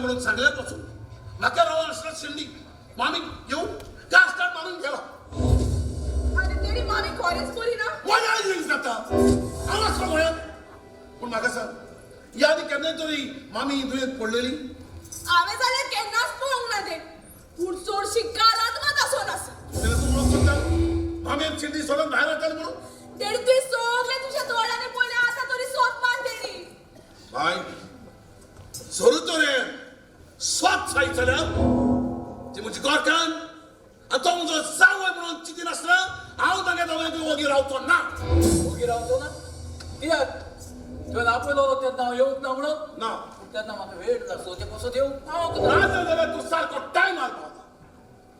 म्हणून सांगल्यापासून नका राव असणार शिंदी मामी येऊ का असतात मारून गेला आणि तेरी मामी कॉलेज करी ना वया येईल जाता आवाज वया पण म्हाका सांग यादी केन्ना तरी मामी दुयेंत पडलेली हांवें जाल्यार केन्नाच पळोवंक ना ते पूण चडशी गालात मात आसोन आसा तेन्ना तूं म्हणून सांगता मामी आनी शिंदी सोडून भायर वतात म्हणून तेरी तुवें सगळे तुज्या दोळ्यांनी पळयलें आतां तरी सोदमान तेरी बाय सोडू तो रे स्वाद साई जाल्यार ती म्हजी गोरकान आनी तो म्हजो जावय म्हणून चिंतीन आसना हांव तागे दोगांयकूय वोगी रावचो ना वोगी रावचो ना कित्याक तुवें आपयलो तेन्ना हांव येवंक ना म्हणून ना तेन्ना म्हाका वेळ लागलो ते कसो देव हांव ना जाल्यार तूं सारको टायमार पावता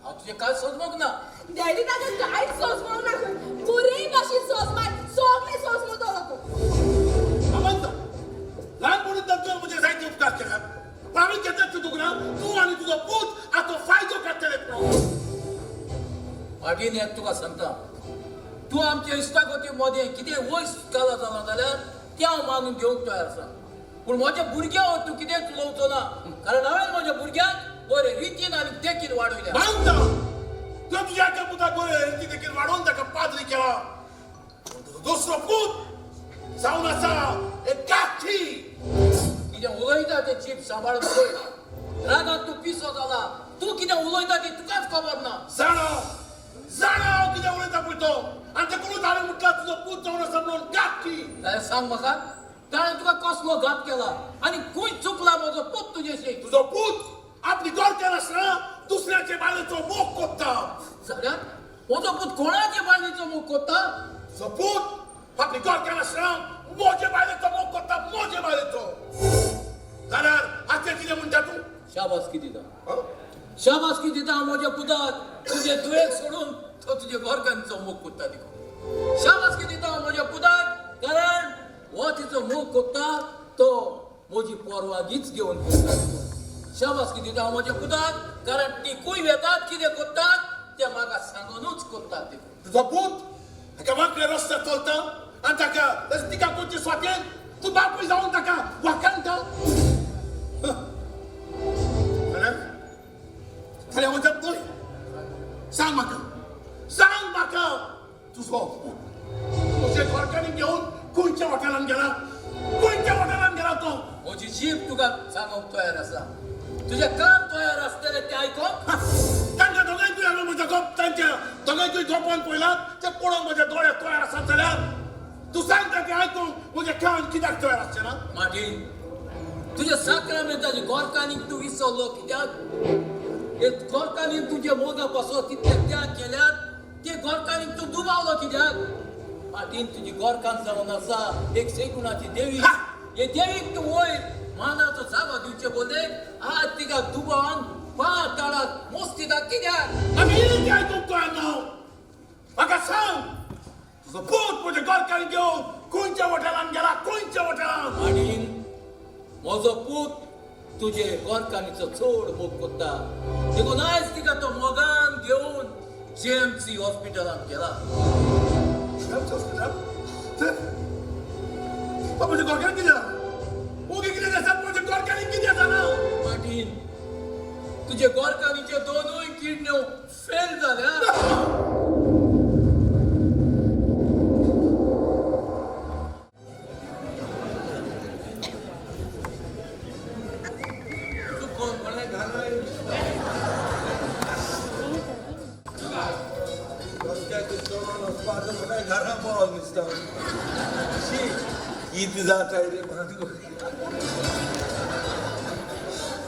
हांव तुजें कांय सोदमोग ना डॅडी ताका कांयच सोजमोंक नाका बरे भाशेन सोजमान सगळे सोजमो तो हांव म्हणटा ल्हानपणी तुवें म्हजे जायते उपकार केल्यात पण आमी केन्नाच चिंतूंक ना तूं आनी तुजो पूत हाचो फायदो काडटले पळोवन मागीर हें तुका सांगता तूं आमच्या इश्टागती मदें कितें वयस काला जालां जाल्यार तें हांव मानून घेवंक तयार आसा पूण म्हज्या भुरग्यां तूं कितेंच उलोवचो ना कारण हांवें म्हज्या भुरग्यांक बरे रितीन आनी देखीन वाडयल्या मानता तुवें तुज्या एका पुताक बरे रिती देखील वाडोवन ताका पाद्री केला पूण तुजो दुसरो पूत जावन आसा एक काठी कितें उलयता तें चीप सांबाळून उलय रागांत तूं पिसो जाला तूं कितें उलयता तें तुकाच खबर ना जाणा हांव कितें उलयता पळय तो आनी तें कोणूच हांवें म्हटला तुजो पूत जावन आसा म्हणून काठी जाल्यार सांग म्हाका ताणें तुका कसलो घात केला आनी खंय चुकला म्हजो पूत तुजेशी तुजो पूत आपली गोरक्यान आसना दुसऱ्याचे बायलेचो मोग कोत्ता जाल्यार म्हजो पूत कोणाचे बायलेचो मोग कोत्ता तुजो पूत आपली गोरक्यान आसना मोजे बायलेचो मोग कोत्ता मोजे बायलेचो जाल्यार हाचे कितें म्हणटा तूं शाबासकी दिता शाबासकी दिता हांव म्हज्या पुताक तुजे दुयेक सोडून तो तुजे गोरकांचो मोग कोत्ता देखून शाबासकी दिता हांव म्हज्या पुताक कारण हो तिचो मोग कोत्ता तो म्हजी परवागीच घेवन कोत्ता शाबासकी दिता हांव म्हज्या पुताक कारण ती खूंय वेतात कितें कोत्तात तें म्हाका सांगूनूच कोत्तात देखून तुजो पूत ताका वांकड्या रस्त्यार चलता आनी ताका तिका खंयचे स्वातेन तूं बापूय जावन ताका वाखाणटा जाल्यार वचप पळय सांग म्हाका तुजो तुजे गोरकांनी घेवन खंयच्या वाठारान गेला तो म्हजी जीप तुका सांगूंक तयार आसा तुजें काम तयार आसतलें तें आयकोंक तांकां दोगांयकूय हांवें म्हज्या तांच्या दोगांयकूय गोपान पळयलात ते पळोवंक म्हज्या दोळ्याक तयार आसात जाल्यार तूं सांग ताका आयकूंक म्हजें कान कित्याक तयार आसचें ना मागीर तुज्या साक्रामेंताची गोरकांनीक तूं विसरलो कित्याक हे गोरकांनी तुजे मोगा पासो तितले त्याग केल्यात ते गोरकांनीक तूं दुबावलो कित्याक मागीर तुजी गोरकान जावन आसा एक सैकुणाची देवी हे देवीक तूं वयर मानाचो जागो दिवचे बोले आज तिका दुबावन पांच ताळाक मोस्ती दाख कित्याक आमी कितें आयकूंक तयार ना म्हाका सांग तुजो पूत म्हज्या गोरकांनी घेवन खंयच्या वाठारान गेला आणि म्हजो पूत तुजे गोरकांनीचो चड मोग कोत्ता देखून आयज तिका तो मोगान घेवन जेएमसी हॉस्पिटलांत गेला म्हज्या गोरकांनी कितें जालां ओगी कितें आसात म्हज्या गोरकांनी कितें जालां पाटील तुजे गोरकांनीचे दोनूय किडण्यो फेल जाल्या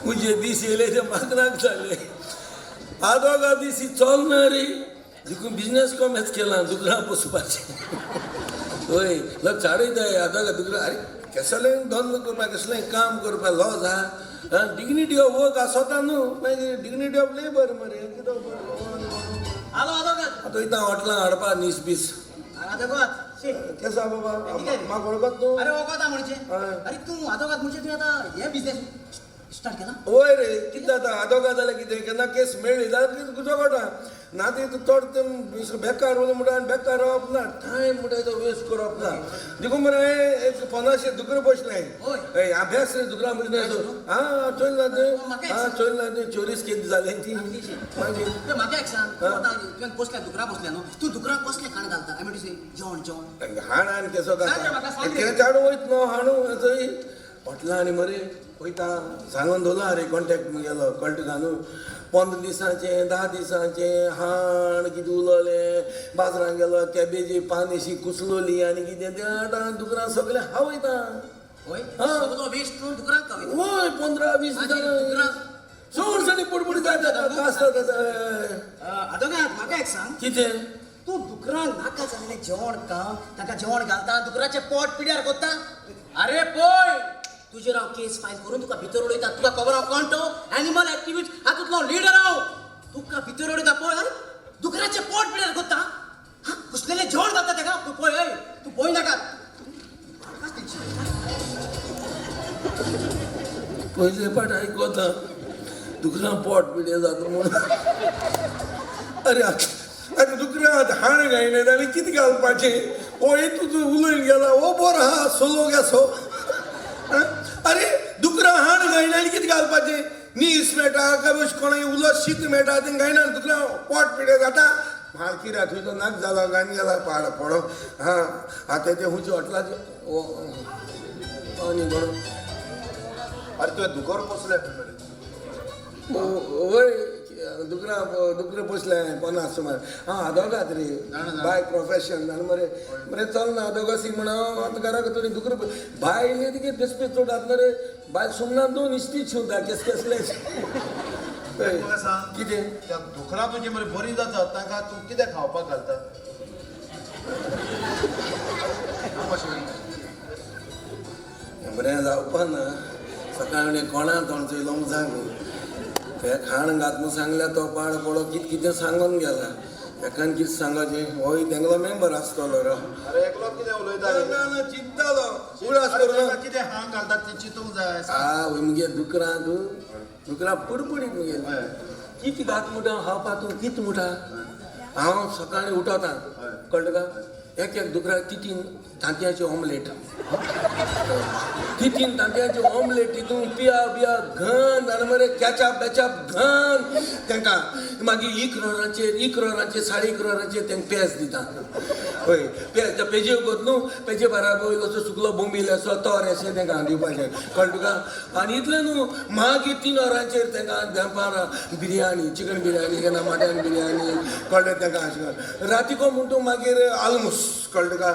मुझे दीस येले ते मागनाक जाले आदोगा दिसी चलणारी देखून बिजनेस कमेच केला दुकरां पोसपाचें होय लग चाडयताय आदोगा दुकरां अरे कसलें धंदो करपा कसलें काम करपा लॉज आहा डिग्निटी ऑफ वर्क आसता न्हू मागीर डिग्निटी ऑफ लेबर मरे आलो आदोगात आतां इथं हॉटेलां हाडपा नीस बीस आदोगात केसा बाबा म्हाका वळखत न्हू अरे वळखता म्हणजे अरे तूं आदोगात म्हणजे तुवें आतां हे बिझनेस स्टार्ट केला वय रे कितें जाता आदोगा जाल्यार कितें केन्ना केस मेळ्ळी जाल्यार कितें तुजो घोटा ना ते चड ते बेकार उलो म्हणटा आनी बेकार रावप ना टायम म्हणटा तो वेस्ट करप ना देखून मरे एक 1500 दुकरां बसलें होय. अभ्यास दुकरां बिजनेस आं चोयला ते म्हाका आं चोयला ते 24 कितें जालें ती मागीर ते म्हाका एक सांग तूं आतां तुवें बसल्या दुकरा बसल्या न्हू तूं दुकराक कसलें खाण घालता आय मीन जेवण जेवण हाण आनी केसो सांग रे म्हाका, सांग रे. कितें चाडू वयत न्हू हाणू थंय हॉटलां आनी मरे वयता सांगून दवरला रे कॉन्टेक्ट गेलो कळटा का न्हू 15 दिसांचें 10 दिसांचें हाण कितें उलोवलें बाजारांत गेलो कॅबेजी पानशी कुसलोली आनी कितें त्या आटां दुकरां सगळें हांव वयता होय हां. सगळो वेस्ट करून दुकराक खावयता वय 15-20 दुकरां चडसाणी पडपडी जाता कास्ता आदोगाद म्हाका एक सांग कितें तूं दुकरांक नाका जाल्लें जेवण खावन ताका जेवण घालता दुकराचें पोट पिड्यार कोत्ता अरे पळय तुजेर हांव केस फायल करून तुका भितर उडयता तुका खबर हांव कोण तो एनिमल एक्टिविस्ट हातूंतलो लिडर हांव तुका भितर उडयता पळय अरे दुकराचें पोट पिड्यार कोत्ता हा कुसलेलें जेवण घालता ताका तूं पळय तूं पळय नाका पयले पाट आयकोता दुकरां पोट पिड्या जाता म्हणून अरे अरे दुकरां हाण गायले जाल्यार कितें घालपाचें ओ तुजो उलयन गेला ओ बरो आहा सोलो गेसो अरे दुकरां हाण गायले आनी कितें घालपाचें नीस मेळटा काय कोणाय उलो शीत मेळटा तें गायना दुकरां पोट पिड्या जाता म्हाल किऱ्या तुजो नाक जालो गायन गेला पाड पडो हां आतां ते हुंचे हॉटलाचे आनी बरो अरे तुवें दुकोर पोसलें वय दुकरें पोसलें 50 सुमार हां आदोगात रे बाय प्रोफेशन आनी मरे मरे चलना आदोगासी म्हणून आतां घरा तरी दुकरें भाय येयले तुगे बेस्पे चड आसना रे बाय सुमना 2 इश्टी शिवता केसले म्हाका सांग कितें त्या दुकरां तुजी मरे बरी जाता ताका तूं कितें खावपाक घालता बरें जावपा ना सकाळी कोणा तोंड चोयलो म्हूण सांगू ते खाण घात म्हूण सांगल्या तो पाड पडो कितें कितें सांगून गेला एकान कितें सांगचें होय तेंगलो मेंबर आसतलो रो अरे एकलो कितें उलयता रे? ना चिंतालो उडास अरे करून ताका कितें हांग घालतात तें चिंतूंक जाय वय मुगे दुकरां पडपडीत मुगे हय. कितें घात म्हणटा खावपा तूं कितें म्हणटा हांव सकाळीं उठोता कळटा का एक दुकराक 3 तांतयांचें ऑमलेट 3 तांतयांचें ऑमलेट तितून पिया बिया घन आनी मरे कॅचअप बेचअप घन तांकां मागीर 1 करोराचेर 1.5 करोराचेर तांकां पेज दिता हय पेज त्या पेजे वगत न्हू पेजे बराबर असो सुकलो बोंबील असो तोर अशें तांकां दिवपाचें कळटा तुका आनी इतलें न्हू मागीर 3 वरांचेर तांकां दनपारां बिरयानी चिकन बिरयानी केन्ना मटन बिरयानी कळटा तांकां अशें रातीको म्हणटा मागीर आलमोस कळटा तुका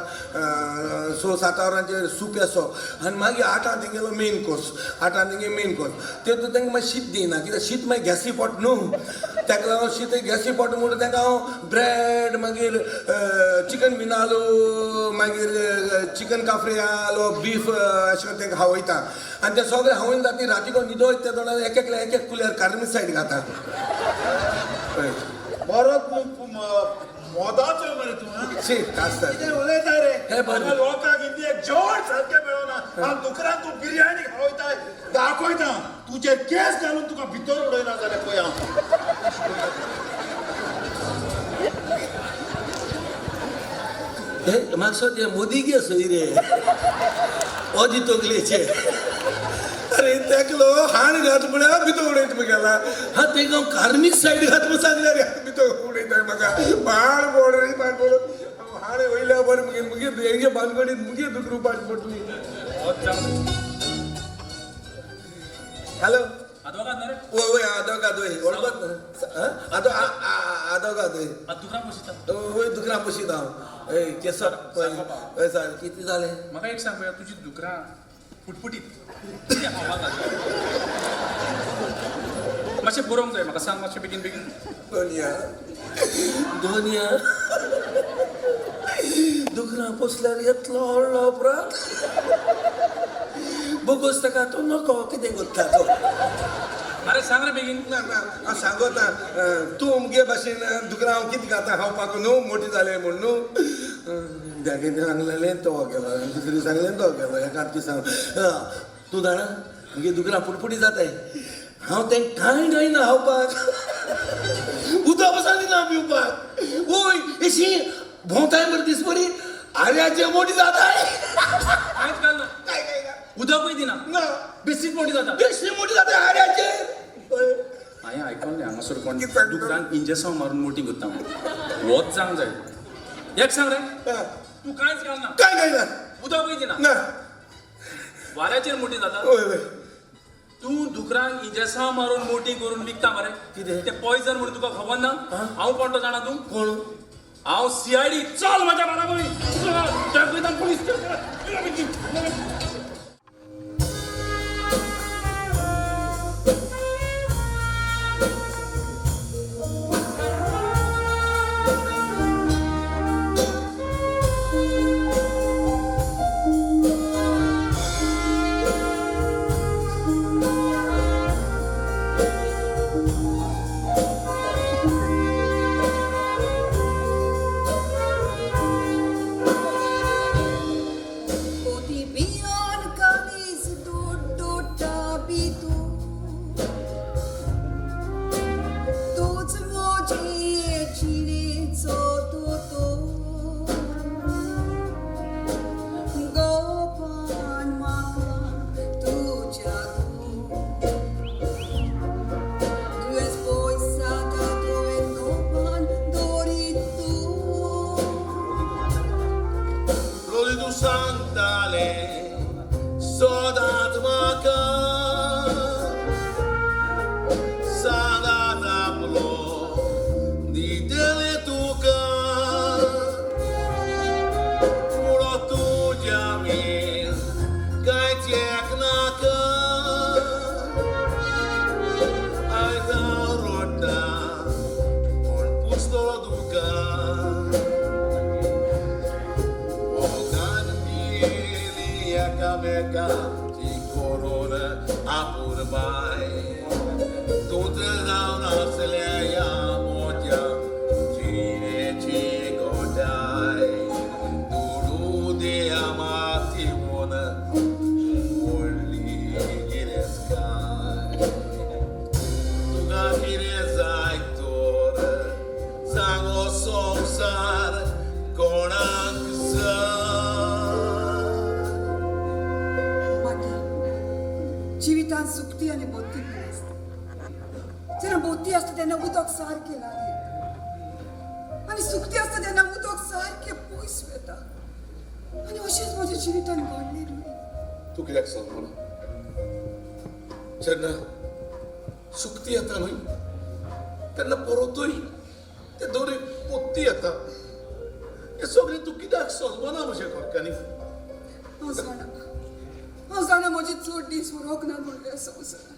6-7 वरांचेर सूप असो आनी मागीर 8 तेंगेलो मेन कोर्स 8 तेंगे मेन कोर्स तेतून तांकां मागीर शीत दिना कित्याक शीत मागीर गॅसी पोट न्हू ताका लागून शीत गॅसी पोट म्हणून तांकां हांव ब्रेड मागीर चिकन बिनालो मागीर चिकन काफ्रियालो बीफ अशें करून तांकां खावयता आनी तें सगळें खावून जाता रातीको न्हिदो त्या तोंडार एक कुल्यार कार्मिसायड घाता पळय बरो तूं मोदाचो मरे तूं हां? शी कास्ता कितें उलयता रे हे बरें. हांगा लोकांक इंडियेक जेवण सारकें मेळना हांव दुकरांक तूं बिरयानी खावयताय दाखयता तुजे केस घालून तुका भितर उडयना जाल्यार पळय हांव म्हाका ते मोदी गे सई रे ओदी तोगलेचे अरे तेकलो हाण घात म्हळ्यार भितर उडयत गेला हा तेका कार्मीक सायड घात म्हूण सांगल्यार भितर उडयता म्हाका बाळ बोड रे बाळ बोड हाण वयल्या बरें मुगे हेंगे बांदकडीत मुगे दुकरू पाट पडली हॅलो वय आदोगाद वय वळखत आदोगाद वय दुकरां बशीत हांव हय केसर हय सर कितें जालें म्हाका एक सांग पळय तुजी दुकरां फुटफुटीत कितें खावपाक घालता मातशें बरोवंक जाय म्हाका सांग मातशें बेगीन बेगीन दोनिया दुकरां पोसल्यार येतलो व्हडलो अपराध बोगोस ताका तो नको कितें करता तो अरे सांग रे बेगीन हांव सांगता तूं मुगे भाशेन दुकरां हांव कितें घालता खावपाक न्हू मोटी जालें म्हण न्हू दागेन सांगलेलें तो गेलो दुसरी सांगलें तो गेलो एकाच की सांग तूं जाणा मुगे दुकरां फुटफुटी जाताय हांव तें कांय गायना खावपाक उदक बसा दिना पिवपाक ओय अशी भोंवताय बरं दीस बरी आर्याचे मोठी जाता कांयच घालना काय काय काय उदकूय दिना ना बेश्टीच मोठी जाता बेश्टी मोठी जाता आर्याचे हांवें आयकल्लें हांगासर कोण डुकरांक इंजेक्शन मारून मोठी करता म्हणून वोच जावंक जाय एक सांग रे तू कांयच घालना काय काय ना उदकूय दिना ना वाऱ्याचेर मोठी जाता ओय ओय तू डुकरांक इंजेक्शन मारून मोठी करून विकता मरे कितें? ते पॉयझन म्हणून तुका खबर ना हांव कोणतो जाणा तू कोण हांव सीआयडी चल माझ्या बाराबरी police Poti bian kanis do tabitu. Toți moji chili to. Gopan maka tu jago. Tu es poisata tu en gopan doritu. Rolidu sandale, sodat maka, sangadaplo, di deletuka, murotu jamil, kai tieknaka, ai da rota, on pusto duka. Meka ti corona apurbai tutte da una selea motia ci godai tu de amati mona molli gireskai tu ga giresai tor sango sonsar konangsa जीवितान सुकती आणि बोत्ती असते जेन्ना बोत्ती असता तेन्ना उदक सारकें लागीं आणि सुकती असता तेन्ना उदक सारकें पयस वता आणि अशेंच म्हज्या जिवितान घडलें न्हय तू कित्याक सांगू ना जेन्ना सुकती येता न्हय तेन्ना परतूय ते दोरी पोत्ती येता हे सगळें तू कित्याक समजना म्हज्या घरकांनी हांव जाणा म्हजी चड दीस उरोंक ना म्हणल्या संवसारान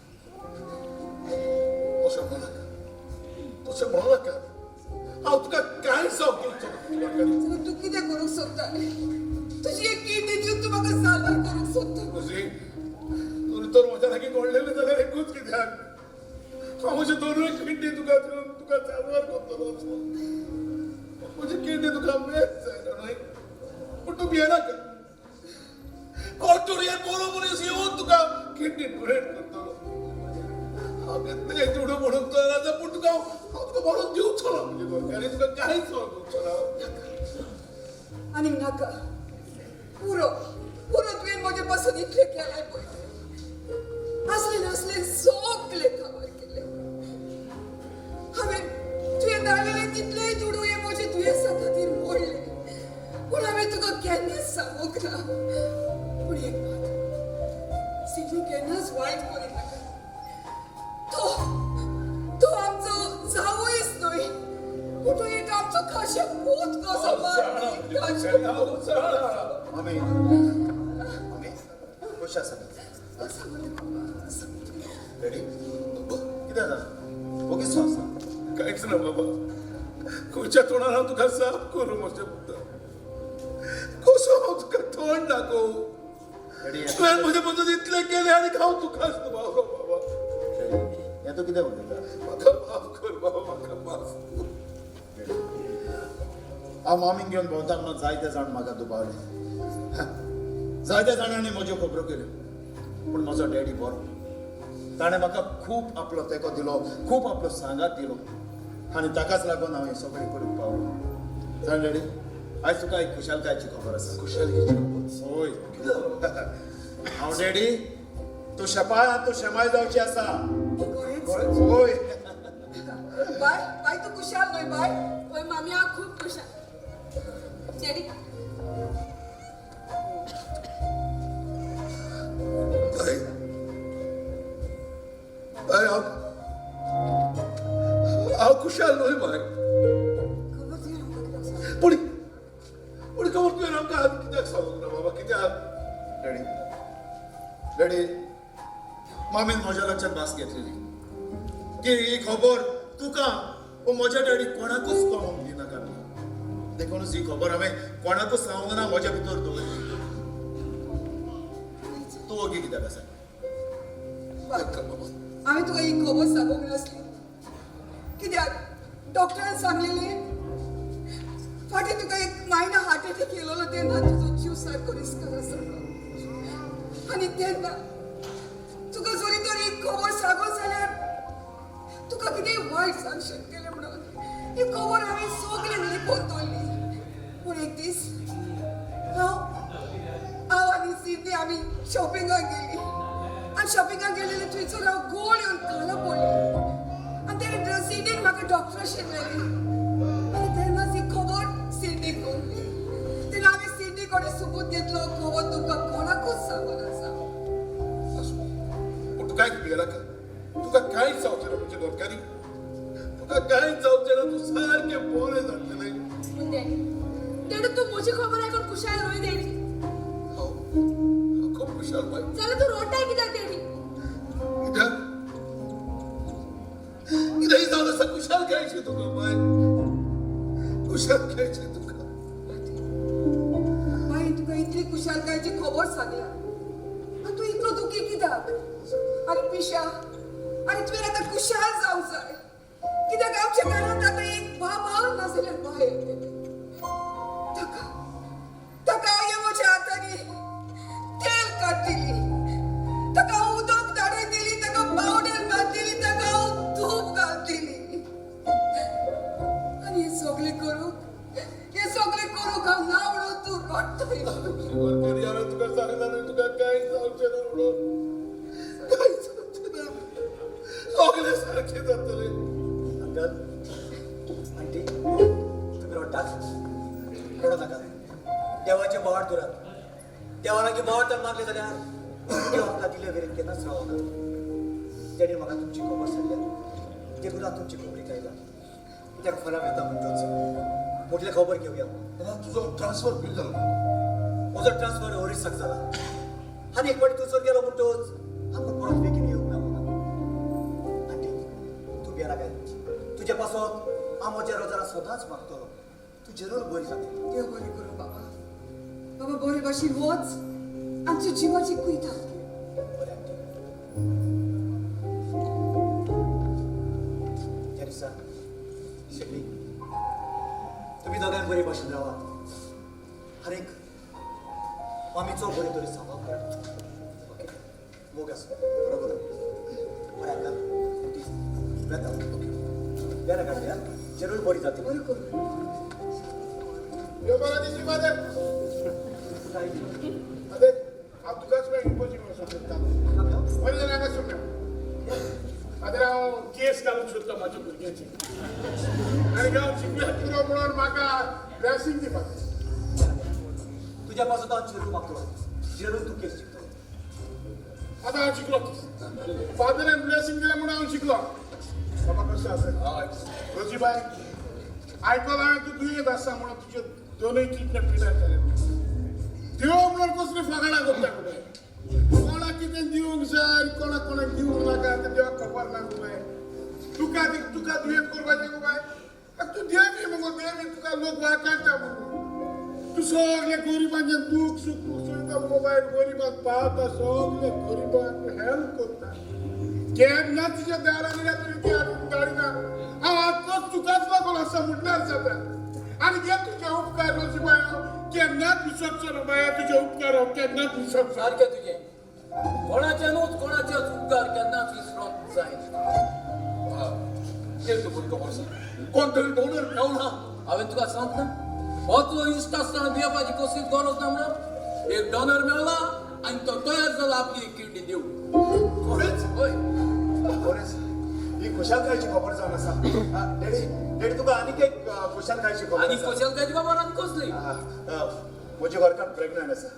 तशें म्हणनाका तशें म्हणनाका हांव तुका कांय सांगूंक घरकांनी जाल्यार तूं कितें करूंक सोदतालें तुजी एक किडनी दिवन तूं म्हाका सारवार करूंक सोदता तुजी तुरी तर म्हज्या लागीं घडलेलें जाल्यार एकूच कित्याक हांव म्हजे दोनूय किडनी तुका दिवन तुका सारवार करतलो म्हजी किडनी तुका मेज जायना न्हय पूण तूं भियेनाका कोर्टूर हे बरो मनीस येवन तुका किडनी डोनेट करतलो हांव तें जुडो म्हणून तर पूण तुका हांव तुका म्हणून दिवचो ना म्हणजे घरकांनी तुका कांयच सांगूंक ना आनी नाका पुरो तुवें म्हजे पासून इतलें केलें पळय असलें नासलें सगलें काबार केलें हांवें तुवें धाडलेलें तितलेंय जुडो हे म्हजे दुयेंसा खातीर मोडलें पूण हांवें तुका केन्नाच सांगूंक ना पूण एक बात सिद्धी केन्नाच वायट करी नाका तो आमचो जावयच न्हय पूण तो एक आमचो खाशे पूत कसो आमी कशें आसा रेडी कितें जाता ओकेसो आसा कांयच ना बाबा खंयच्या तोंडार हांव तुका साफ करूं म्हजें पुता कसो हांव तुका तोंड दाखोवं तुवें म्हजे बद्दल इतलें केलें आनी हांव तुकाच बाबा बाबा हें तूं कितें उलयता म्हाका माफ कर बाबा म्हाका माफ कर हांव मामीक घेवन भोंवता म्हणून जायते जाण म्हाका दुबावले जायत्या जाणांनी म्हज्यो खबरो केल्यो पूण म्हजो डॅडी बरो ताणें म्हाका खूब आपलो तेंको दिलो खूब आपलो सांगात दिलो आनी ताकाच लागून हांव हें सगळें करूंक पावलो जाण डॅडी आयज तुका एक खुशालकायची खबर आसा होय हांव डॅडी तूं शेपाय तूं शेमाय जावची आसा होय बाय तू कुशाल न्हय बाय ओय मामी हांव खूब खुशाल डॅडी हांव खुशाल न्हय बाय खबर तुवें आमकां कित्याक सांगलें? पूण खबर तुवें आमकां आदी कित्याक सांगूंक ना बाबा कित्याक डॅडी मामीन म्हज्या लक्षात भास घेतलेली की ही खबर तुका व म्हज्या डॅडी कोणाकूच कळोवंक दिनाका देखूनच ही खबर हांवें कोणाकूच सांगूंक ना म्हज्या भितर दवरली तूं ओगी कित्याक आसा हांवें तुका ही खबर सांगूंक नासली कित्याक डॉक्टरान सांगलेलें फाटीं तुका एक मायना हार्ट अटॅक येयलोलो तेन्ना तुजो जीव सारको रिस्कान आसलो आनी तेन्ना तुका जरी तर ही खबर सांगो जाल्यार तुका कितें वायट जावंक शकतलें म्हणून ही खबर हांवें सगळें लिपोवन दवरली पूण एक दीस हांव आनी सिद्धी आमी शॉपिंगाक गेली आनी शॉपिंगाक गेलेले थंयसर हांव गोड येवन खाला पडलें आनी तेणे सिडीन म्हाका डॉक्टराशी मेळ्ळी आनी तेन्नाच ही खबर सिडीक कळ्ळी तेन्ना हांवें सिडी कडेन सबूत घेतलो खबर तुका कोणाकूच सांगून आसा पूण तुका कांयच भियेनाका तुका कांयच जावचें ना म्हणजे दोरकानी तुका कांयच जावचें ना तूं सारकें बरें जातलें पूण डॅडी तूं म्हजी खबर आयकून खुशाल न्हय डॅडी हांव खूब खुशाल बाय जाल्यार तूं रोटाय कित्याक डॅडी कित्याक कितेंय जावन आसा खुशाल घ्यायची तुका बाय खुशाल घ्यायची तुका बाई तुका इतली कुशालकायेची खबर सांगल्या आनी तूं इतलो दुखी कित्याक आनी पिशा आनी तुवें आतां कुशाल जावंक जाय कित्याक आमच्या घरांत आतां एक बाबा नाजाल्यार बाय ताका हांवें म्हज्या हातांनी तेल काडटिली ताका उदक धाडून दिली ताका पावडर घातली ताका हांव धूप घालतली आनी हें सगळें करूंक हांव ना म्हणून तूं रडटय दोरकानी हांवें तुका सांगला न्हय तुका कांयच जावचें ना म्हणून कांयच जावचें ना सगळें सारकें जातलें अंकल आंटी तुम्ही रडटात रडू नाका देवाचे बोवाळ दुरात देवालागी बोवाळ मागले जाल्यार देव आमकां दिले वेरेन केन्नाच रावना तेणी म्हाका तुमची खबर सांगल्या देगुरात तुमची खबरी आयला कित्याक फराक येता म्हणटोच म्हटलें खबर घेवया तुजो ट्रान्सफर बिल जालो म्हजो ट्रान्सफर ओरिसाक जाला आनी एक फावटी थंयसर गेलो म्हणटोच आमकां परत बेगीन येवंक ना आंटी तूं भियेना काय तुजे पासत हांव म्हज्या रोजारा सदांच मागतलो तूं जरूर बरी जातली देव बरें करूं बाबा बरे भाशेन वच आमच्या जिवाची कुयता बरें आंटी त्या दिसा शेगडी तुमी दोगांय बरे भाशेन रावात आनीक आमीचो बरे तरेन सांबाळ करात ओके मोग आसा बरोबर बरें अंकल येता ओके बेरा काडया जरूर बरी जातली बरें करूं यो बरा दिसली मादर अरे हांव तुकाच मेळ इम्पोजींग म्हणून सोदता बरें जालें हांगा सोड मादर हांव केस घालूंक सोदता म्हाज्या भुरग्याची आनी हांव चिकल्या पुरो म्हणून म्हाका ब्लेसिंग दिवपाक तुझ्या पासून हांव जरूर मागतलो जरूर तूं केस जिखतलो आतां हांव शिकलो फादरान ब्लेसिंग दिलें म्हणून हांव शिकलो बाबा कशें आसा रोजीबाय आयकलां हांवें तूं दुयेंत आसा म्हणून तुजे दोनूय किडनी पिड्यार जाले देव म्हणून कसली फकाणां करता गो कोणाक कितें दिवंक जाय कोणाक कोणाक दिवंक नाका तें देवाक खबर ना गो बाय तुका दुयेंत करपाचें गो बाय तूं देवी मगो देवी तुका लोक वाकाडटा म्हणून तूं सगळे गरिबांचें दूख सूख चोयता मोबायल गरिबांक पावता सगळे गरिबांक हेल्प करता केन्ना तुज्या दारान येयल्या तरी ती हाडून धाडिना हांव आतांच तुकाच लागून आसा म्हटल्यार जाता आनी हे तुजे उपकार रोजीबाय केन्नाच विसरचो ना बाया तुजे उपकार हांव केन्नाच विसरचो सारकें तुजें कोणाचे न्हूच कोणाचेच उपकार केन्नाच विसरूंक जायना कितें तुका खबर आसा कोण तरी डोनर मेवना हांवें तुका सांगता असलो इश्ट आसतना भियेवपाची कसलीच गरज ना म्हणून एक डॉनर मेवला आनी तो तयार जाला आपली एक किडनी दिवंक खरेंच हय खरेंच ही खुशालकायेची खबर जावन आसा डॅडी तुका आनीक एक खुशालकायेची खबर आनी आसा. कशें काय खबर आनी कसली म्हज्या घरकान प्रेग्नंट आसा.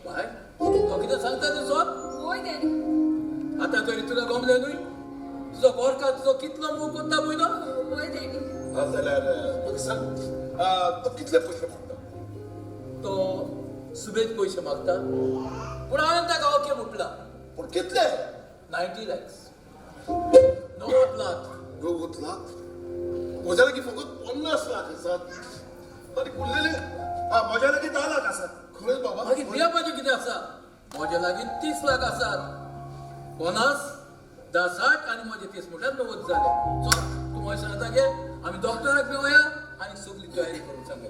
बाय तो कितें सांगता तें सोद होय डॅडी आतां तरी तुका गमलें न्हय तुजो गोरकार तुजो कितलो मोग करता पळय तो होय डॅडी जाल्यार म्हाका सांग तो कितले पयशे मागता तो सुबेज पयशे मागता पूण हांवें ताका ओके म्हटला पूण कितले 90 lakhs 90 लाख 90 लाख म्हज्या लागीं फकत 50 लाख आसात आनी उरलेले म्हज्या लागीं 10 लाख आसा. खरेंच बाबा मागीर भियेवपाचें कितें आसा म्हज्या लागीं 30 लाख आसात 50 10 60 आनी म्हजे 30 म्हटल्यार 90 जाले चल तूं मशनाचा घे आमी डॉक्टराक मेळया आनी सगळी तयारी करून सांगया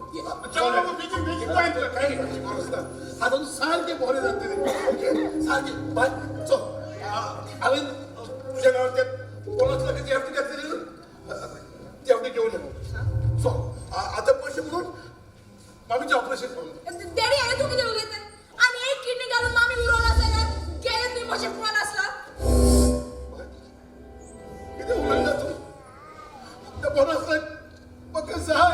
चल बाबा बेगीन बेगीन बाय काय करपाची गरज ना आतां तूं सारकें बरें जातलें ओके सारकें बाय चल हांवें तुज्या नांवार ते 50 लाखाची एफडी घातलेली न्हू ती एफडी घेवन यो चल आतां पयशे म्हणून मामीचें ऑपरेशन करून डॅडी हांवें तूं कितें उलयता आनी एक किडनी घालून मामी उडोवना जाल्यार गेले तुमी म्हजे फोन आसला कितें उलयता तूं ते 50 लाख म्हाका जाय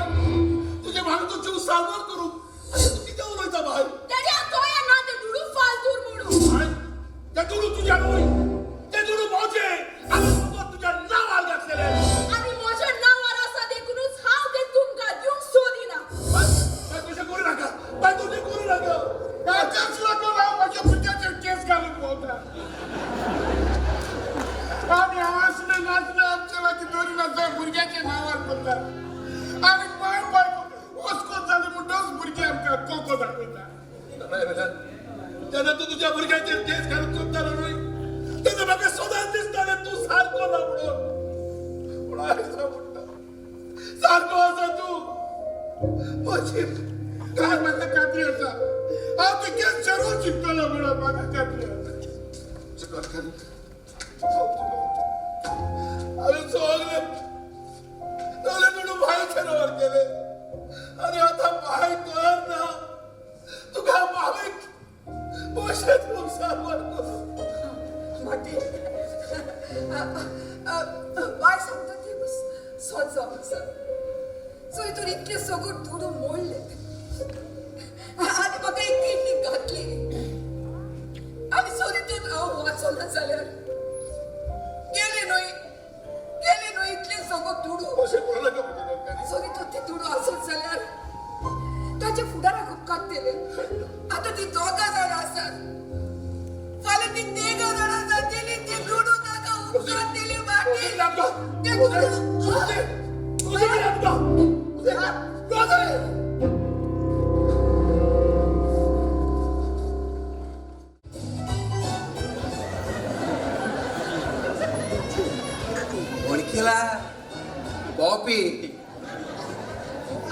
तुजे मामीचो जीव सारवार करूं आनी तूं कितें उलयता बाय डॅडी हांव तोय ना ते दुडू फालतूर म्हणून बाय तें दुडू तुज्या न्हय तें दुडू म्हजें हांवें फकत तुज्या नांवार घातलेलें आनी म्हज्या नांवार आसा देखूनच हांव तें तुमकां दिवंक सोदिना बाय तशें करूं नाका बाय तशें करूं नाका तेच लागून हांव म्हाज्या भुरग्याचेर केस घालून भोंवता आनी हांसले नाचले आमचे लागीं दोरी नाचा भुरग्याच्या नांवार करता आनी बाय बाय वस्को जाली म्हणटच भुरगे आमकां कोको दाखयता तेन्ना तूं तुज्या भुरग्याचेर केस घालून चुकतालो न्हय तेन्ना म्हाका सदांच दिसतालें तूं सारको ना म्हणून पूण आयज हांव म्हणटा सारको आसा तूं म्हजी काय म्हाका खात्री आसा हांव ती केस जरूर जिखतलो म्हणून म्हाका खात्री आसा हांवें सगळे नवले म्हणून भायचे नांवार केले आनी आतां भाय कर ना तुका मामीक पयशे दिवंक सारवार करूं माटी बाय सांगता ते बस सोद जावन आसा सो हितून इतले सगळं धुडू मोडले आनी म्हाका एक किडनी घातली आनी सो तितून हांव वाचोना जाल्यार गेले न्हय इतले सगळं धुडू अशें करूं नाका म्हज्या लोकांनी सो तितून ते धुडू आसत जाल्यार ताच्या फुडाराक उपकारतले आतां ती दोगां जाणां आसात फाल्यां ती 3 जाणां जातली ती धुडू ताका उपकारतली माटी नाका ते धुडू वणकिला कॉपी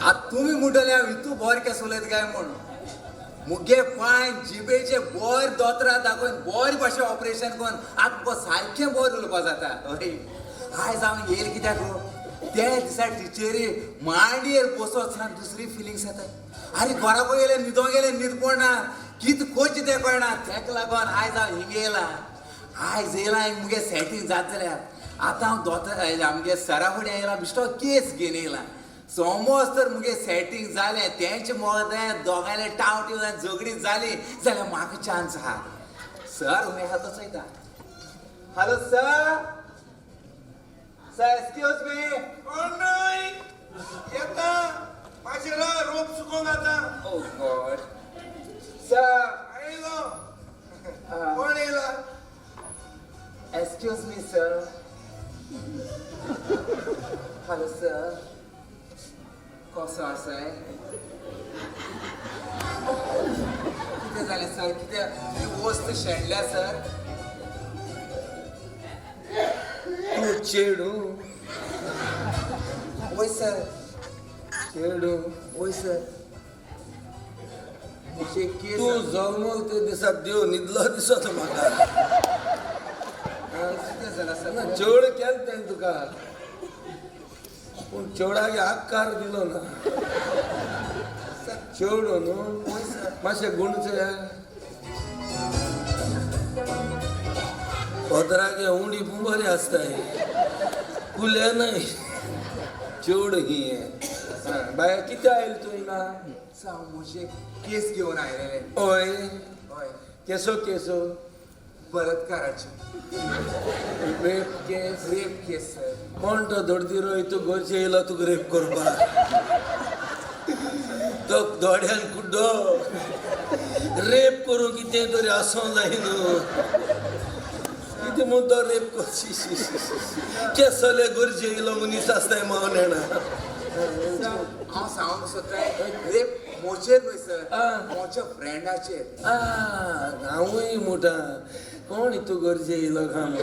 आता तुम्ही म्हणटले तू बोर केस उलयत काय म्हण मुगे पांय जिबेचे बोर दोतरा दाखोवन बोर भाशे ऑपरेशन करून आतां सारकें बोर उलोवपा जाता हय आयज हांव येयले कित्याक त्या दिसा टिचरी मांडयेर बसोतना दुसरी फिलिंग्स येता आरे घरा पळयले न्हिदो गेले न्हीद पडना कितें करचें तें कळना तेका लागोन आयज हांव हिंगा येयला आयज येयला मुगे सेटींग जाता जाल्यार आतां हांव दोतोर आमगे सरा फुडें येयला बिश्टो केस घेवन येयला समज तर मुगे सेटींग जालें तेंचे मोदें दोगांयले टावटी झगडी जाली जाल्यार म्हाका चान्स आहा सर हुंय आहा तो चयता हॅलो सर एक्सक्यूज मी येता माशेला रोप सुकोवंक जाता ओ गॉड सर आयलो कोण येयला excuse me sir hello sir कसो आसाय कितें जालें सर कितें वस्त शेणल्या सर तू चेडू वय सर चेडू वय सर मुझे केस तू जल्मल ते दिसा देव न्हिदलो दिसत म्हाका कितें जालां सर चड केलें तें तुका पूण चेवडाक आकार दिलो ना चेवडो न्हू मातशें गुणचे पदरागे उंडी बरी आसताय कुले न्हय चेवड ही बाय कितें आयल तूं हिंगा मोशे केस घेऊन आयलेले ओय हय केसो केसो बलात्काराचे रेप केस रेप केस सर कोण तो धडदिरो तूं घरचे येयलो तुका रेप करपाक तो दोड्यान कुड्डो रेप करूं कितें तरी आसों जाय न्हू कितें म्हूण तो रेप करची केसले गरजे येयलो मनीस आसताय माव नेणा हांव सांगूंक सोदताय रेप मोचेर न्हय सर मोच्या फ्रेंडाचेर हांवूय मोठा कोण तूं गरजे येयलो काम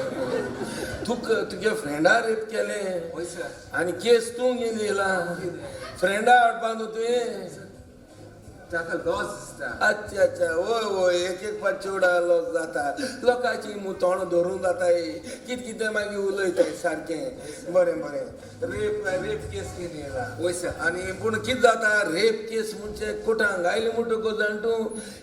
तुगे फ्रेंडा रेप केले हय सर आनी केस तूं घेवन येयला फ्रेंडा हाडपा न्हू तुवें ताका लॉस दिसता अच्छा अच्छा वय वय एक पाट चेवडा लॉस जाता लोकांची तोंड धरून जाताय कितें मागीर उलयताय सारकें बरें बरें रेप रेप केस घेवन येयला वय सर आनी पूण कितें जाता रेप केस म्हणजे कोर्टांत आयले म्हणटकूच जाणटू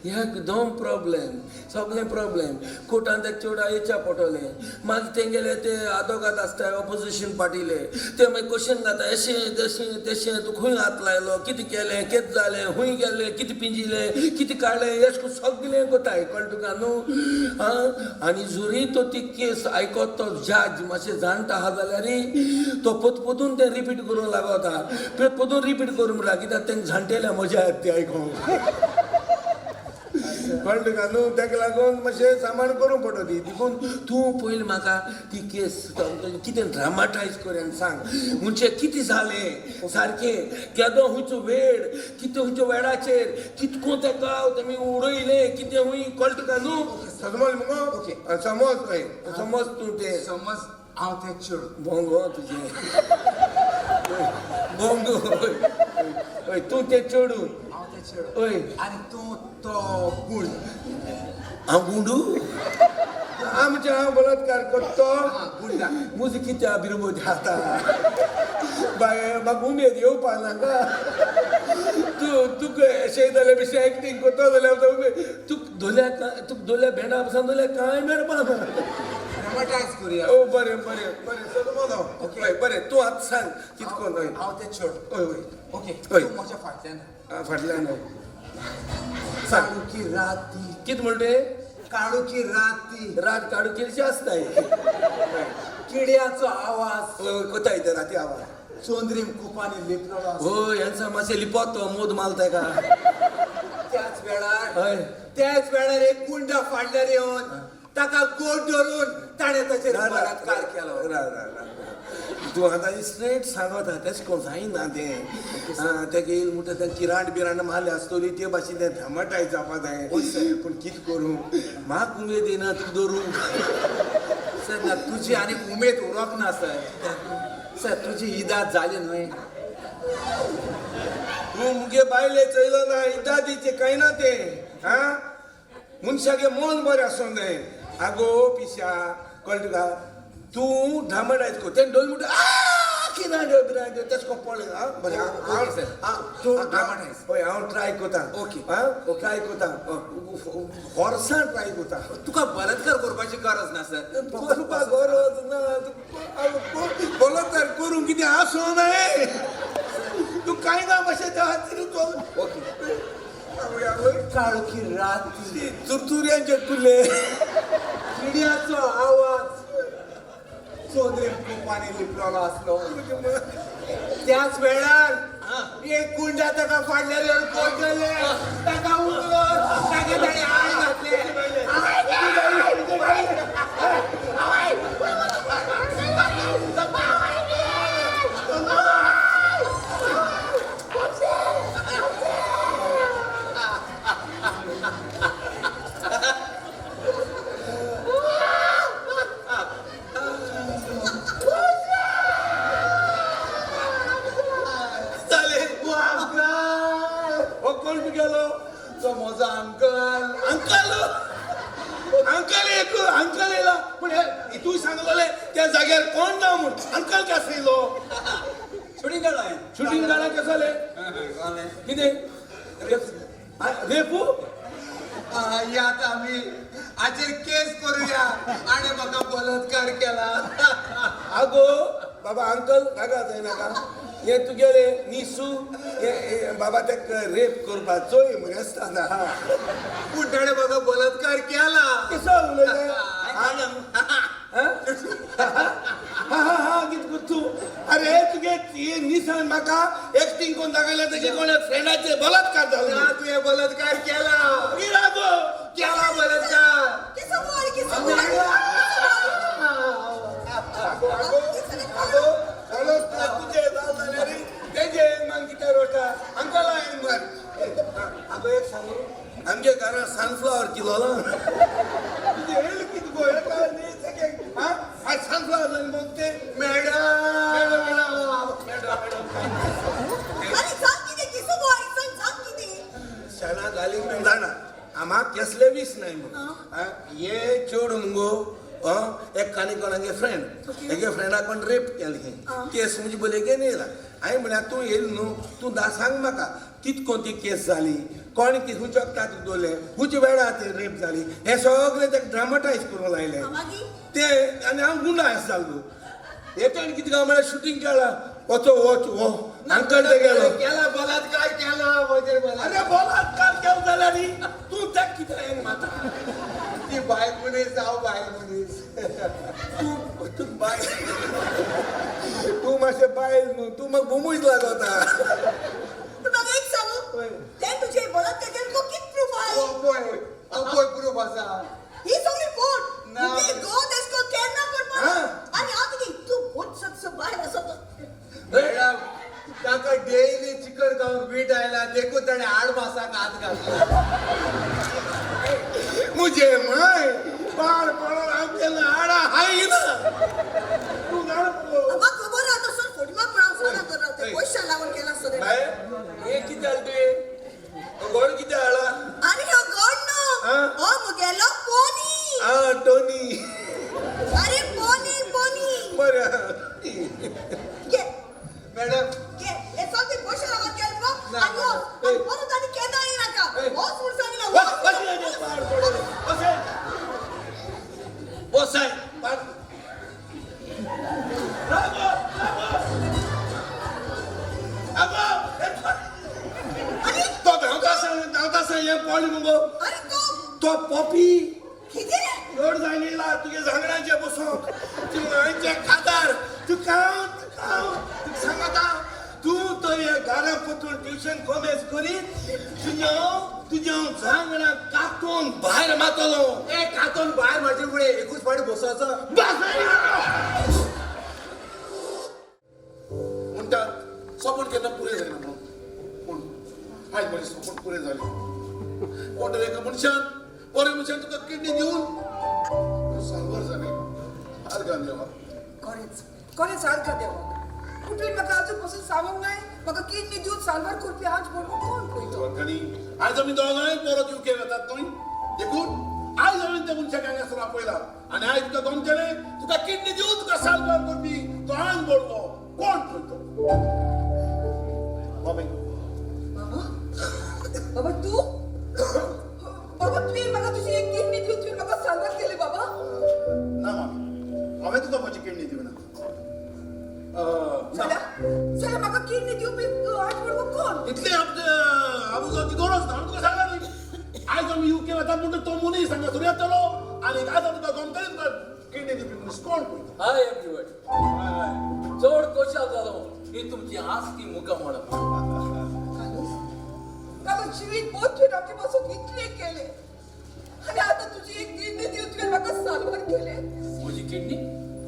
एकदम प्रॉब्लेम सगळें प्रॉब्लेम कोर्टांत ते चेवडा येवच्या पडटलें मागीर तेंगेले ते आदोगाद आसताय ऑपोजिशन पार्टीले ते मागीर क्वेश्चन जाता अशें तशें तेशें तूं खंय हात लायलो कितें केलें कितें जालें खंय गेलें कितें पिंजिले कितें काडलें अशें करून सगळें कोताय कळ्ळें तुका न्हू आनी जुरी तो ती केस आयकोत तो जज मातशें जाणटा आहा जाल्यार तो पोतून तें रिपीट करूंक लागता पोतून रिपीट करूं म्हणटा कित्याक तेंक जाणटेल्या मजा येता ती आयकोंक कळ्ळें तुका न्हू तेका लागून मातशें सांबाळ करूंक पडटा ती देखून तूं पयलीं म्हाका ती केस कितें ड्रामाटायज कर आनी सांग म्हणजे कितें जालें सारकें केदो खंयचो वेळ कितें खंयच्या वेळाचेर कितको ते गांव तेमी उडयले कितें हूंय कळ्ळें तुका न्हू समज मुगो ओके समज हय समज तूं तें समज हांव तें चेडूं भोंगो तुजें भोंगो हय तूं तें चेडूं हांव तें चेडूं हय आनी तूं तो गुण हांव गुंडू आमचे हांव बलात्कार करतो गुंडा मुजी कित्या बिरबोदी खाता बाय म्हाका उमेद येवपा नाका तुका अशें जाल्यार बेश्टें एक्टींग करता जाल्यार तुका दोल्या भेंडा पासून दोल्या कांय मेळपा ना ड्रामाटायज करुया ओ बरें बरें बरें चल ओके बरें तूं आतां सांग कितकोन हय हांव तें चेडूं हय हय ओके हय. तूं म्हज्या फाटल्यान फाटल्यान काळुकी राती कितें म्हणटे काळुकी राती रात काडू केलशी आसताय किड्याचो आवाज कोताय ते राती आवाज चोंद्रीम कुपांनी लिपलेलो आसा. हो यांचा मातशें लिपोत तो मोद मालताय का त्याच वेळार हय त्याच वेळार एक गुंडा फाटल्यार येवन ताका गोट धरून ताणें ताचेर बलात्कार केलो तूं आतां स्ट्रेट सांगता तेश कोण जायना तें तेका येयल म्हणटा तें किरांड बिरांड मारले आसतली ते भाशेन तें ड्रामाटायज जावपा जाय पूण कितें करूं म्हाका उमेद येना तुका धरूंक सर ना तुजी आनी उमेद उरोंक ना सर सर तुजी इदात जाली न्हय तूं मुगे बायले चयलो ना इदादीचे कांय ना तें मनशागे मन बरें आसूं जाय आगो पिशा कळ्ळें तुका तूं ड्रामाटायज कर तें डोल म्हणटा किरांड बिरांड तेश कोन पळय बरें तूं ड्रामाटायज हय हांव ट्राय कोता ओके. ट्राय कोता हॉर्सान ट्राय कोता तुका बलात्कार करपाची गरज ना सर करपा गरज ना बलात्कार करूं कितें आसूं नाय तूं कांय ना मातशें त्या खातीर चल ओके काळुकी राती चुरचुऱ्यांचे कुले किड्याचो आवाज चोंद्रीम कुपांनी लिपलेलो आसलो त्याच वेळार एक गुंडा ताका फाटल्यान येवन कोट गेले ताका उखलून ताका ताणें आड घातले कोण गेलो तो म्हजो अंकल अंकल येयला पूण तूं सांगलोले त्या जाग्यार कोण ना म्हूण अंकल कसो येयलो छोडी शूटिंग काढा कसं आले किती रेपू या आता आम्ही आजेर केस करूया आणि म्हाका बलात्कार केला आगो बाबा अंकल नाका जाय नाका हे तुगेले निसू हे बाबा ते रेप करपाक चोय म्हण आसता ना पूण ताणें म्हाका बलात्कार केला कसो उलयता हा कितें तूं अरे तुगे हे निसान म्हाका एक्टिंग कोण दाखयला तेजे कोण फ्रेंडाचे बलात्कार जालो ना तुवें बलात्कार केला किरागो केला बलात्कार किसो बोल आगो आगो आगो चलो तुझे जाले रे तेजे मग कितें रोटा अंकल आहे मग आगो एक सांगू आमगे घरा सनफ्लावर किलोला तुझे हेल कितें गो हे काय नी सगळे हा आज सनफ्लावर जाय मग ते मॅडम आणि सांग किती किसो बोल सांग किती शाना घाली पण जाणा आम्हा कसले वीस नाही मग ये चोड मुगो एक कानी कोणागे फ्रेंड एके फ्रेंडा कोण रेप केली केस म्हणजे बोले गे नेला हांवें म्हळ्यार तूं येयल न्हू तूं सांग म्हाका कितकोन ती केस जाली कोण कितें हुंच वखदाक दोले हुंच वेळार ती रेप जाली हे सगळें तेका ड्रामाटायज करूंक लायलें ते आनी हांव गुंडाळस जालो येतो आनी कितें काय म्हळ्यार शूटिंग केला वचो वो अंकल ते गेलो केला बलात्कार केला म्हजेर अरे बलात्कार केलो जाल्यार तूं तेका कितें हें माता ती बायल मनीस हांव बायल मनीस तू बाय तू मातशें बायल न्हू तू म्हाका बुमूच लागता तू म्हाका एक सांगू ते तुजे बलात्कार केलो कित प्रूफ आहे पळय प्रूफ आसा ही सगळी फोट ना. तुजे गो तेसको केन्ना करपाक आणि हांव तुगे तू फोट सक्स बाहेर आसा मॅडम ताका डेली चिकन खावन वीट आयला देखून ताणें 8 मासाक हात घातला मुझे माय बाळ पळोन हांव केन्ना हाडा हाय ना तू जाण पळो म्हाका खबर आहा तसो फोट माग म्हणाव सोना कर ते पयशे लागून केला सगळे बाय हे कितें जालें तुवें गोड कितें हाडला आणि हो गॉड नो हो मुगेलो पोनी टोनी अरे पोनी बरें के मॅडम के हे सगळे पयशे लागून केले बघ ना, आणि हो परत आणि केदा येनाका हो सुर सांगितलं बसाय पॉली मुगो अरे तो पॉपी किती एवढ जायला तुझे झांगडांचे बसोक तुझे खादार तू सांगता तू तो हे घरा पतून ट्युशन कॉलेज करी तुझ्या झांगडा कातून भायर मातलो एक हातून भायर म्हाजे फुडें एकूच फावटी बसोचो म्हणटात सपोर्ट केन्ना पुरे जायना म्हणून पूण आयज म्हजे सपोर्ट पुरे जाले कोण एका मनशान बरे मनशान तुका किडनी दिवन सांगवर जाले आर्गान देवा कोणेच सारखा देवा कुठे म्हाका अजून पासून सांगूंक नाय म्हाका किडनी दिवन साल्वार करपी आज म्हणून कोण पळयतो वर्गणी आयज आमी दोगांय परत युके वतात न्हय देखून आयज हांवें त्या मनशाक हांगासर आपयला आनी आयज तुका गमतले तुका किडनी दिवन तुका साल्वार करपी तो आंग बोडलो कोण पळयतो बाबा तू बाबा तुवें म्हाका तुजी एक किडनी दिवन तुवें म्हाका साल्वार केले बाबा ना मामी हांवें तुका म्हजी किडनी दिवना जाल्यार म्हाका किडनी दिवपी आज म्हणून कोण इतले आबुजाची गरज ना तुका सांगला न्ही आयज आमी युके वतात म्हणटा तो मनीस हांगासर येतलो आनी आतां तुका गमतले तुका किडनी दिवपी मनीस कोण पळयता हाय एवरीवन चड कोशाल जालो ही तुमची आस्ती मुखार म्हणप बाबा जिवीत बोध तुवें रावचे पासून इतले केले आनी आतां तुजी एक किडनी दिवन तुवें म्हाका साल्वार केले म्हजी किडनी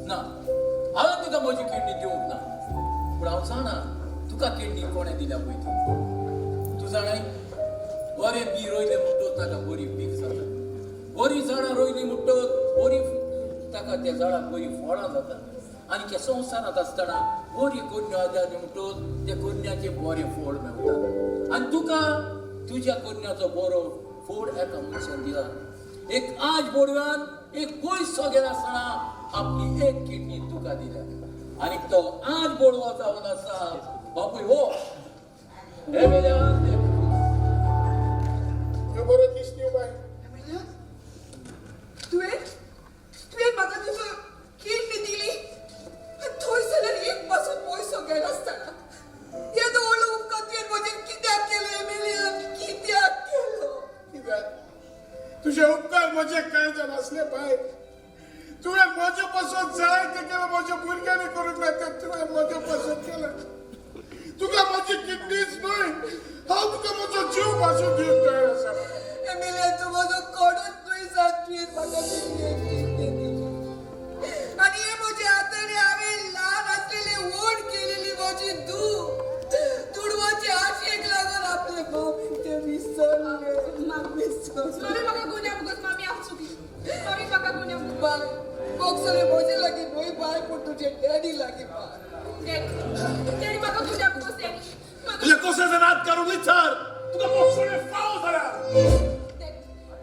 ना हांवें तुका म्हजी किडनी दिवंक ना पूण हांव जाणा तुका किडनी कोणें दिल्या पळय ती तूं जाणाय बरें बी रोयलें म्हणटच ताका बरी पीक जाता बरी झाडां रोयलीं म्हणटच बरी ताका त्या झाडाक बरी फळां जाता आनी त्या संवसारांत आसतना बरी कन्या जाली म्हणटच त्या कन्याचे बरें फळ मेळटा आनी तुका तुज्या कन्याचो बरो फळ एका मनशान दिला एक आज बोडव्यान एक पयसो घेनासतना आपली एक किडनी तुका दिल्या आनी तो आज बोडवो जावन आसा बापूय हो एमेल्यान ते ह्यो बरो दिसतो बाय एमिलिया, तुवें म्हाका तुजो किडनी दिली आनी थंयसर एक पासून पयसो गेलो आसतना येदो व्हडलो उपकार तुवें म्हजेर कित्याक केलो एमिलिया, कित्याक केलो? कित्याक तुझे उपकार म्हजे काळजात नासले बाय तुवें म्हजे पासून जाय ते केलं म्हज्या भुरग्यांनी करूंक ना ते तुवें म्हजे पासून केलं तुका म्हजी किडनीच न्हय हांव तुका म्हजो जीव पासून दिवंक तयार आसा एमिलिया, तू म्हजो कोणूच न्हय जावन तुवें म्हाका तुजी किडनी दिली आनी हे म्हजे हाताने हांवें ल्हान आसलेले ओड केलेली म्हजी तुडवाचे आशेक लागून आपले मामीन ते विसरले मामी म्हाका गुन्या मुगोस मामी हांव चुकली मामी म्हाका गुन्या मुगोस बाय बोक्सले म्हजे लागीं न्हय बाय पूण तुजे डॅडी लागीं बाय डॅडी म्हाका गुन्या मुगोस डॅडी तुझ्या कोसाचा नाद करून विचार तुका मोक्षणे फाव झाला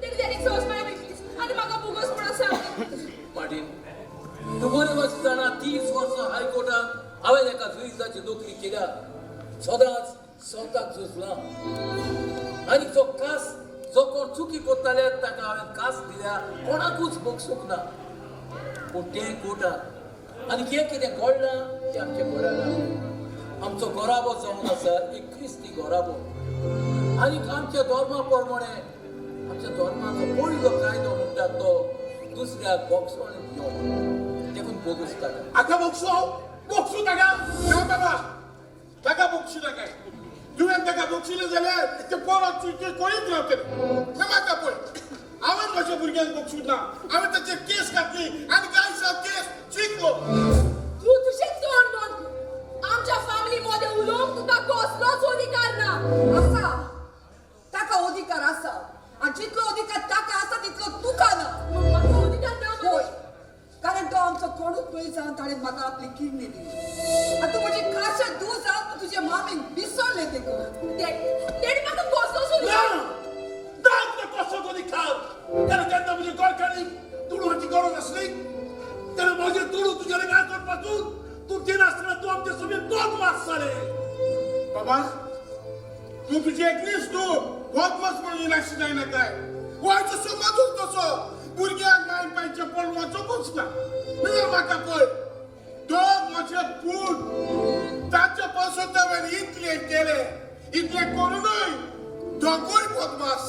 डॅडी सोस माय प्लीज आनी म्हाका मुगोस म्हणून सांग पाटील तू बरे भाशेन जाणा 30 वर्सां हायकोर्टात हांवें एका जुईजाची नोकरी केल्या सदांच स्वताक झुजला आनी जो कास जो कोण चुकी करताले ताका हांवें कास दिल्या कोणाकूच बक्षूंक ना पूण ते कोर्टात आनी कितें घडलां तें आमच्या घराना आमचो गोराबो जावन आसा एक क्रिस्ती गोराबो आनी आमच्या धर्मा प्रमाणे आमच्या धर्माचो पयलो कायदो म्हणटा तो दुसऱ्याक बक्षोवन दिवप देखून बोगस ताका आका बोक्सू ताका ना बाबा ताका बोक्सू नाका तुवें ताका बोक्सिलें जाल्यार ते परत चुकी करीत रावतले ना म्हाका पळय हांवें म्हज्या भुरग्यांक बोक्सूंक ना हांवें ताचेर केस घातली आनी कांय दिसांत केस जिखलो तू तुझे तोंड नोंद आमच्या फॅमिली मध्ये उलोवंक तुका कसलोच अधिकार ना आसा ताका अधिकार आसा आनी जितलो अधिकार ताका आसा तितलो तुका ना म्हाका अधिकार ना होय कारण तो आमचो कोणूच न्हय जावन ताणें म्हाका आपली किडनी दिली आनी तूं म्हजी खाशा दूर जावन तूं तुजे मामीक विसरले ते करून डॅडी म्हाका कसलोच ना अधिकार ना तुका कसोच अधिकार कारण जेन्ना म्हजी गोरकांनी तुडवाची गरज आसली तेन्ना म्हजें तुडू तुजे रेगाळ करपासून तूं दिनासतना तूं आमचे सगळे बदमाश जाले बाबा तूं तुजी एकलीच तूं बदमाश म्हणून इनाशी जायना काय गोंयचो समाजूच तसो भुरग्यांक मायन पायचे पळोवन वचोंकूच ना नाजाल्यार म्हाका पळय दोग म्हजे पूत ताचे पासून हांवें इतले केले इतले करूनय दोगूय बदमाश